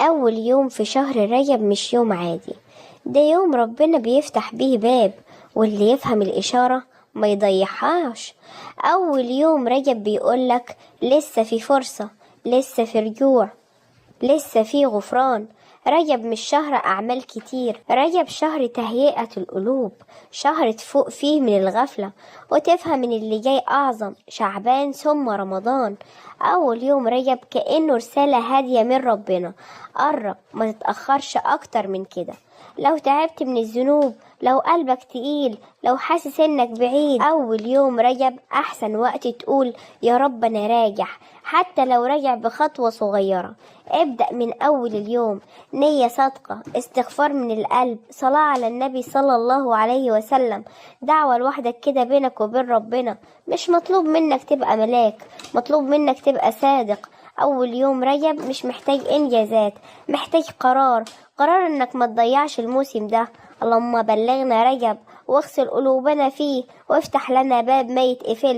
أول يوم في شهر رجب مش يوم عادي، ده يوم ربنا بيفتح بيه باب، واللي يفهم الإشارة ما يضيعهاش. أول يوم رجب بيقولك لسه في فرصة، لسه في رجوع، لسه في غفران. رجب مش شهر أعمال كتير، رجب شهر تهيئة القلوب، شهر تفوق فيه من الغفلة وتفهم من اللي جاي أعظم، شعبان ثم رمضان. أول يوم رجب كأنه رسالة هادية من ربنا، قرب ما تتأخرش أكتر من كده. لو تعبت من الذنوب، لو قلبك تقيل، لو حاسس انك بعيد، اول يوم رجب احسن وقت تقول يا رب انا راجع، حتى لو راجع بخطوة صغيرة. ابدأ من اول اليوم، نية صادقة، استغفار من القلب، صلاة على النبي صلى الله عليه وسلم، دعوة لوحدك كده بينك وبين ربنا. مش مطلوب منك تبقى ملاك، مطلوب منك تبقى صادق. اول يوم رجب مش محتاج انجازات، محتاج قرار انك ما تضيعش الموسم ده. اللهم بلغنا رجب واغسل قلوبنا فيه، وافتح لنا باب ما يتقفل.